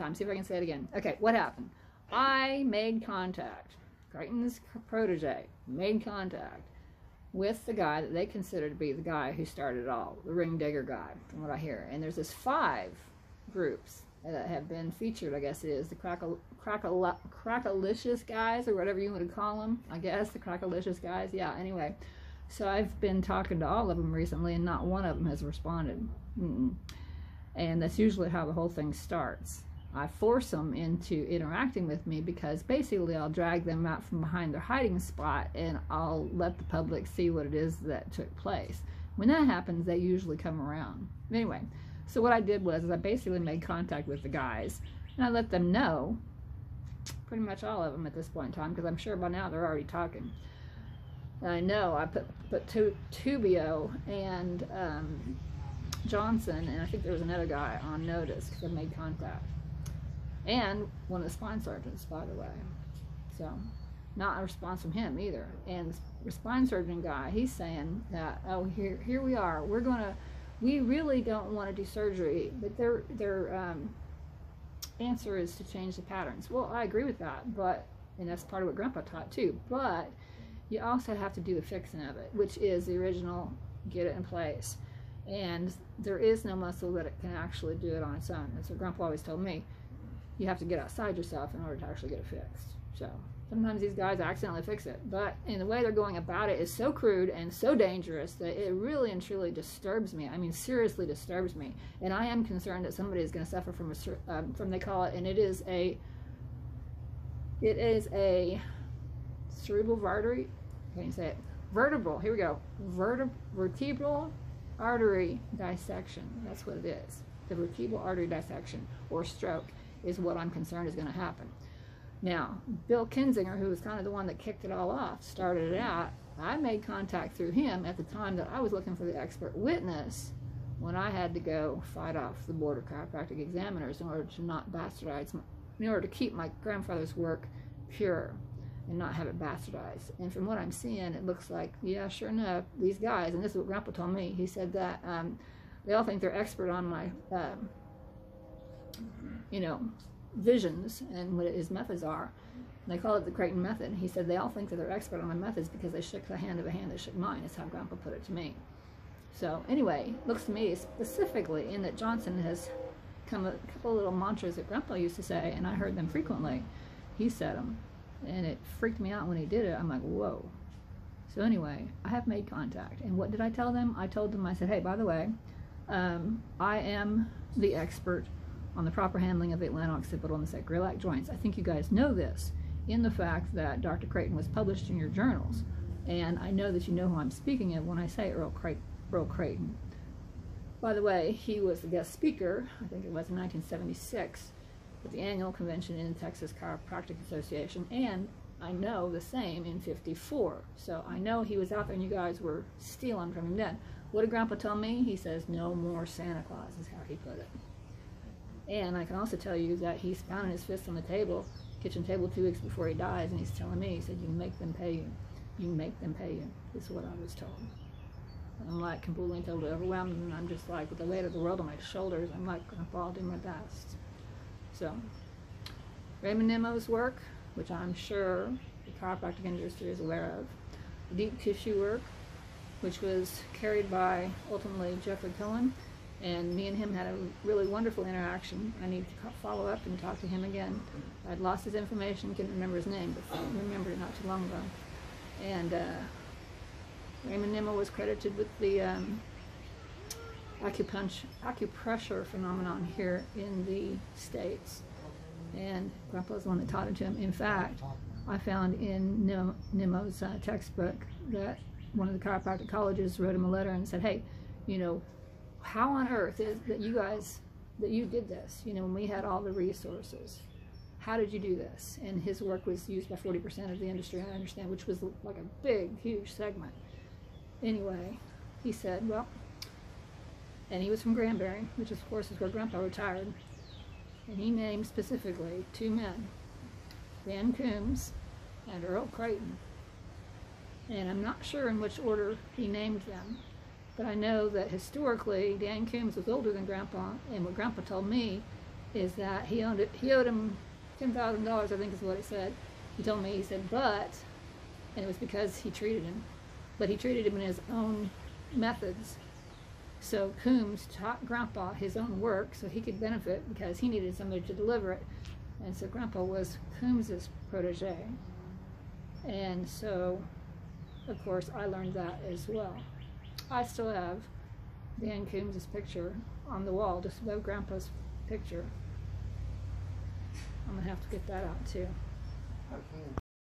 time. See if I can say it again. Okay, what happened? I made contact. Craton's protege made contact with the guy that they consider to be the guy who started it all, the ring digger guy, from what I hear. And there's this 5 groups that have been featured, I guess it is, the Crackolicious guys, or whatever you want to call them, I guess, the Crackolicious guys. Yeah, anyway. So I've been talking to all of them recently, and not one of them has responded. And that's usually how the whole thing starts. I force them into interacting with me because basically I'll drag them out from behind their hiding spot and I'll let the public see what it is that took place. When that happens, they usually come around. Anyway, so what I did was I basically made contact with the guys and I let them know, pretty much all of them at this point in time, because I'm sure by now they're already talking. And I know I put Tubio and Johnson, and I think there was another guy on notice because I made contact. And one of the spine surgeons, by the way. So, not a response from him either. And the spine surgeon guy, he's saying that, oh, here we are. We really don't want to do surgery, but their answer is to change the patterns. Well, I agree with that, and that's part of what Grandpa taught too. But you also have to do the fixing of it, which is the original get it in place. And there is no muscle that it can actually do it on its own. That's what Grandpa always told me. You have to get outside yourself in order to actually get it fixed. So sometimes these guys accidentally fix it, but in the way they're going about it is so crude and so dangerous that it really and truly disturbs me. I mean, seriously disturbs me. And I am concerned that somebody is going to suffer from they call it, and it is a cerebral artery. Can you say it? Vertebral. Here we go. Vertebral artery dissection. That's what it is. The vertebral artery dissection or stroke is what I'm concerned is going to happen. Now, Bill Kinzinger, who was kind of the one that kicked it all off, started it out. I made contact through him at the time that I was looking for the expert witness when I had to go fight off the board of chiropractic examiners in order to not bastardize, in order to keep my grandfather's work pure and not have it bastardized. And from what I'm seeing, it looks like, yeah, sure enough, these guys, and this is what Grandpa told me, he said that they all think they're expert on my visions and what his methods are. And they call it the Craton method. He said they all think that they're expert on my methods because they shook the hand of a hand that shook mine. Is how Grandpa put it to me. So anyway, looks to me specifically in that Johnson has come a couple of little mantras that Grandpa used to say, and I heard them frequently. He said them, and it freaked me out when he did it. I'm like, whoa. So anyway, I have made contact. And what did I tell them? I told them, I said, hey, by the way, I am the expert on the proper handling of the atlanto-occipital and the sacro-iliac joints. I think you guys know this in the fact that Dr. Craton was published in your journals. And I know that you know who I'm speaking of when I say Earl Craton. By the way, he was the guest speaker, I think it was in 1976, at the annual convention in the Texas Chiropractic Association, and I know the same in 54. So I know he was out there and you guys were stealing from him then. What did Grandpa tell me? He says, no more Santa Claus, is how he put it. And I can also tell you that he's pounding his fist on the table, kitchen table, 2 weeks before he dies, and he's telling me, he said, you can make them pay you. You can make them pay you, is what I was told. And I'm like completely and totally overwhelmed, and I'm just like, with the weight of the world on my shoulders, I'm like, I'll do my best. So, Raymond Nemo's work, which I'm sure the chiropractic industry is aware of, the deep tissue work, which was carried by, ultimately, Jeffrey Cohen, and me and him had a really wonderful interaction. I need to follow up and talk to him again. I'd lost his information, couldn't remember his name, but I remembered it not too long ago. And Raymond Nemo was credited with the acupressure phenomenon here in the States. And Grandpa was the one that taught it to him. In fact, I found in Nemo's textbook that one of the chiropractic colleges wrote him a letter and said, hey, you know, how on earth is that you did this, you know, when we had all the resources? How did you do this? And his work was used by 40% of the industry, I understand, which was like a big, huge segment. Anyway, he said, well, and he was from Granbury, which of course is where Grandpa retired, and he named specifically 2 men, Dan Coombs and Earl Craton. And I'm not sure in which order he named them, but I know that historically Dan Coombs was older than Grandpa, and what Grandpa told me is that he owed him $10,000, I think is what he said. He told me, he said, and it was because he treated him, but he treated him in his own methods. So Coombs taught Grandpa his own work so he could benefit because he needed somebody to deliver it. And so Grandpa was Coombs's protege. And so, of course, I learned that as well. I still have Dan Coombs's picture on the wall just above Grandpa's picture. I'm going to have to get that out too. Okay.